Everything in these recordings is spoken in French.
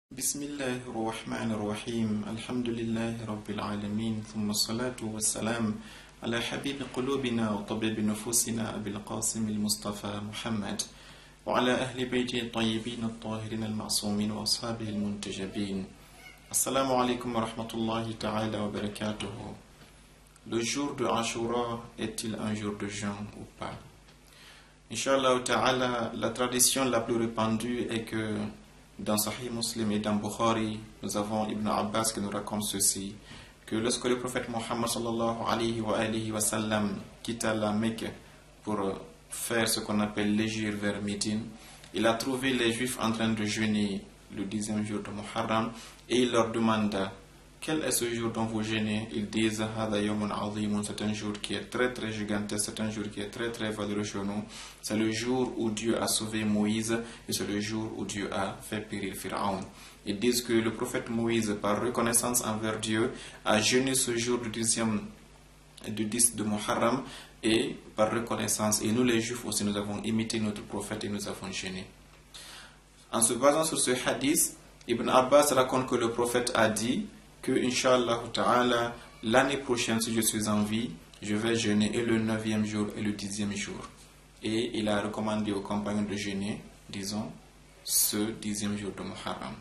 بسم الله الرحمن الرحيم الحمد لله رب العالمين ثم الصلاة والسلام على حبيب قلوبنا وطبيب نفوسنا أبي القاسم المصطفى محمد وعلى أهل بيته الطيبين الطاهرين المعصومين وأصحابه المنتجبين. Assalamu alaikum wa rahmatullahi ta'ala wa barakatuhu. Le jour de Ashura est-il un jour de jeûne ou pas? Inch'Allah ta'ala, la tradition la plus répandue est que dans Sahih Muslim et dans Bukhari, nous avons Ibn Abbas qui nous raconte ceci, que lorsque le prophète Muhammad sallallahu alayhi wa sallam quitta la Mecque pour faire ce qu'on appelle l'hégire vers Médine, il a trouvé les Juifs en train de jeûner le 10e jour de Muharram et il leur demanda: quel est ce jour dont vous jeûnez? Ils disent: c'est un jour qui est très très gigantesque, c'est un jour qui est très très valeureux chez nous. C'est le jour où Dieu a sauvé Moïse et c'est le jour où Dieu a fait périr Pharaon. Ils disent que le prophète Moïse, par reconnaissance envers Dieu, a jeûné ce jour du 10 de Muharram et par reconnaissance. Et nous les Juifs aussi, nous avons imité notre prophète et nous avons jeûné. En se basant sur ce hadith, Ibn Abbas raconte que le prophète a dit que, Inch'Allah ta'ala, l'année prochaine, si je suis en vie, je vais jeûner et le 9e jour et le 10e jour. Et il a recommandé aux compagnons de jeûner, disons, ce 10e jour de Muharram.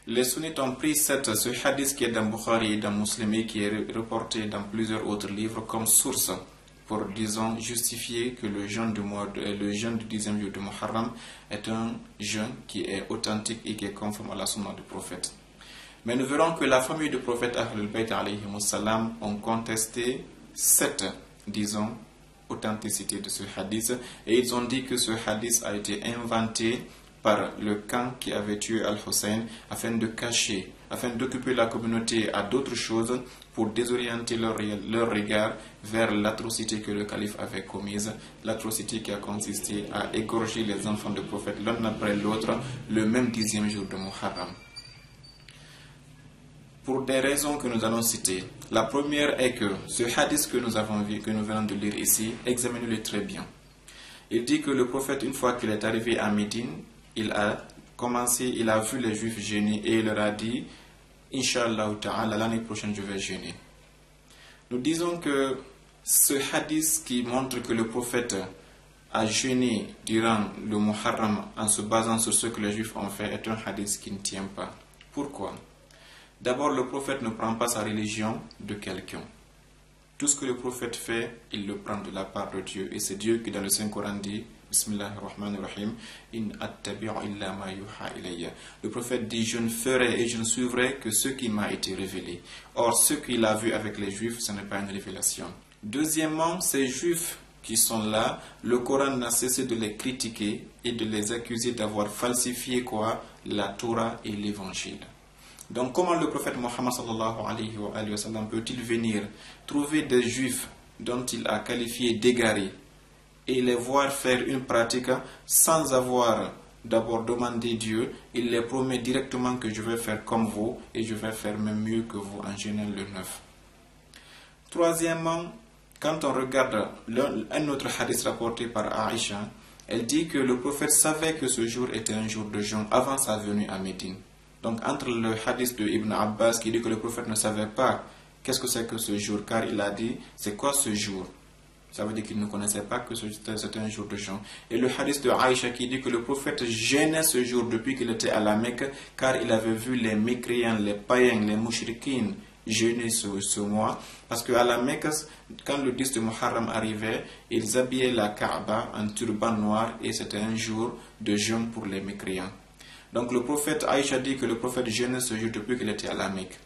Les sunnites ont pris ce hadith qui est dans Bukhari et dans Muslim et qui est reporté dans plusieurs autres livres comme source pour, disons, justifier que le jeûne du 10e jour de Muharram est un jeûne qui est authentique et qui est conforme à la sunna du prophète. Mais nous verrons que la famille du prophète Ahlul Bayt alayhimus salam ont contesté cette, disons, authenticité de ce hadith et ils ont dit que ce hadith a été inventé par le camp qui avait tué Al-Hussein afin de cacher, afin d'occuper la communauté à d'autres choses pour désorienter leur regard vers l'atrocité que le calife avait commise, l'atrocité qui a consisté à égorger les enfants du prophète l'un après l'autre le même 10e jour de Muharram. Pour des raisons que nous allons citer. La première est que ce hadith que nous avons vu, que nous venons de lire ici, examinez-le très bien. Il dit que le prophète, une fois qu'il est arrivé à Médine, il a vu les Juifs jeûner et il leur a dit: Inch'Allah ta'ala, l'année prochaine je vais jeûner. Nous disons que ce hadith qui montre que le prophète a jeûné durant le Muharram en se basant sur ce que les Juifs ont fait est un hadith qui ne tient pas. Pourquoi? D'abord, le prophète ne prend pas sa religion de quelqu'un. Tout ce que le prophète fait, il le prend de la part de Dieu. Et c'est Dieu qui dans le Saint-Coran dit: Bismillahirrahmanirrahim, in attabi'u illa ma yuha ilayya. Le prophète dit: je ne ferai et je ne suivrai que ce qui m'a été révélé. Or, ce qu'il a vu avec les Juifs, ce n'est pas une révélation. Deuxièmement, ces Juifs qui sont là, le Coran n'a cessé de les critiquer et de les accuser d'avoir falsifié quoi? La Torah et l'Évangile. Donc comment le prophète Muhammad sallallahu alayhi wa sallam peut-il venir trouver des Juifs dont il a qualifié d'égarés et les voir faire une pratique sans avoir d'abord demandé Dieu? Il les promet directement que je vais faire comme vous et je vais faire même mieux que vous en jeûnant le 9. Troisièmement, quand on regarde un autre hadith rapporté par Aïcha, elle dit que le prophète savait que ce jour était un jour de jeûne avant sa venue à Médine. Donc entre le hadith de Ibn Abbas qui dit que le prophète ne savait pas qu'est-ce que c'est que ce jour, car il a dit c'est quoi ce jour, ça veut dire qu'il ne connaissait pas que c'était un jour de jeûne. Et le hadith de Aïcha qui dit que le prophète jeûnait ce jour depuis qu'il était à la Mecque, car il avait vu les mécréants, les païens, les mouchrikines jeûner ce mois, parce qu'à la Mecque, quand le 10 de Muharram arrivait, ils habillaient la Kaaba en turban noir et c'était un jour de jeûne pour les mécréants. Donc le prophète Aïcha dit que le prophète jeûnait ce jour depuis qu'il était à la Mecque.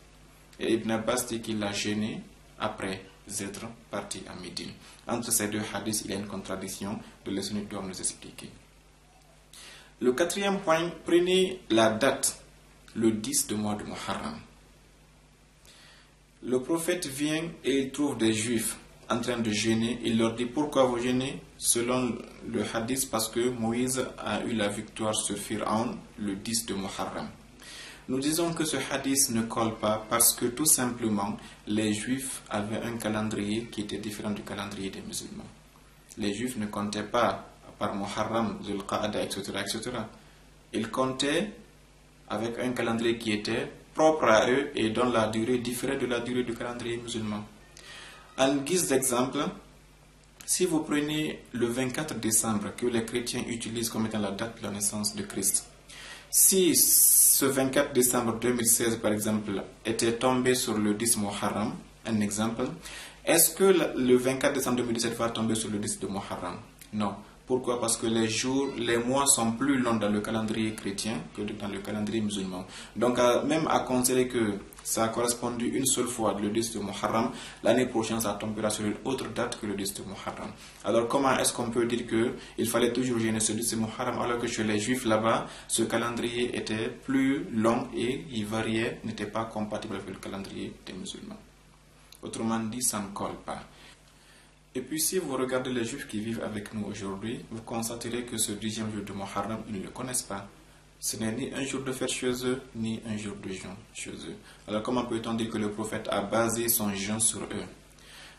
Et Ibn Abbas dit qu'il a jeûné après être parti à Médine. Entre ces deux hadiths, il y a une contradiction de les sunnites doivent nous expliquer. Le quatrième point, prenez la date, le 10 du mois de Muharram. Le prophète vient et il trouve des Juifs en train de jeûner. Il leur dit: pourquoi vous jeûnez? Selon le hadith, parce que Moïse a eu la victoire sur Pharaon le 10 de Muharram. Nous disons que ce hadith ne colle pas parce que tout simplement les Juifs avaient un calendrier qui était différent du calendrier des musulmans. Les Juifs ne comptaient pas par Muharram, Dhul Qa'ada, etc., etc. Ils comptaient avec un calendrier qui était propre à eux et dont la durée différait de la durée du calendrier musulman. En guise d'exemple, si vous prenez le 24 décembre que les chrétiens utilisent comme étant la date de la naissance de Christ, si ce 24 décembre 2016 par exemple était tombé sur le 10 Muharram, un exemple, est-ce que le 24 décembre 2017 va tomber sur le 10 de Muharram? Non. Pourquoi? Parce que les mois sont plus longs dans le calendrier chrétien que dans le calendrier musulman. Donc, même à considérer que ça a correspondu une seule fois, le 10 de Muharram, l'année prochaine, ça tombera sur une autre date que le 10 de Muharram. Alors, comment est-ce qu'on peut dire qu'il fallait toujours gêner ce 10 de Muharram alors que chez les Juifs là-bas, ce calendrier était plus long et il variait, n'était pas compatible avec le calendrier des musulmans? Autrement dit, ça ne colle pas. Et puis si vous regardez les Juifs qui vivent avec nous aujourd'hui, vous constaterez que ce 10e jour de Muharram, ils ne le connaissent pas. Ce n'est ni un jour de fête chez eux, ni un jour de jeûne chez eux. Alors comment peut-on dire que le prophète a basé son jeûne sur eux?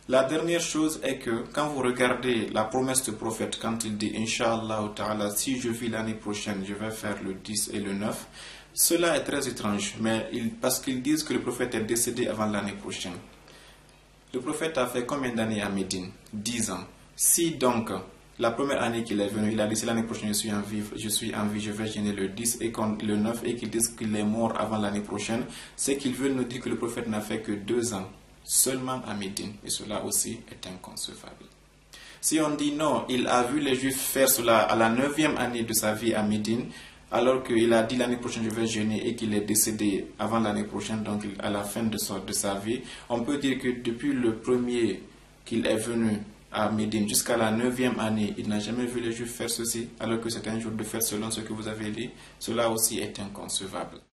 La dernière chose est que quand vous regardez la promesse du prophète, quand il dit « Inch'Allah ta'ala, si je vis l'année prochaine, je vais faire le 10 et le 9 », cela est très étrange, mais parce qu'ils disent que le prophète est décédé avant l'année prochaine. Le prophète a fait combien d'années à Médine? 10 ans. Si donc, la première année qu'il est venu, il a dit, l'année prochaine je suis en vie, je vais gêner le 10 et le 9 et qu'il dise qu'il est mort avant l'année prochaine, c'est qu'il veut nous dire que le prophète n'a fait que 2 ans seulement à Médine. Et cela aussi est inconcevable. Si on dit non, il a vu les Juifs faire cela à la 9e année de sa vie à Médine, alors qu'il a dit l'année prochaine je vais jeûner et qu'il est décédé avant l'année prochaine, donc à la fin de sa vie, on peut dire que depuis le premier qu'il est venu à Médine jusqu'à la 9e année, il n'a jamais vu les Juifs faire ceci, alors que c'est un jour de fête selon ce que vous avez dit. Cela aussi est inconcevable.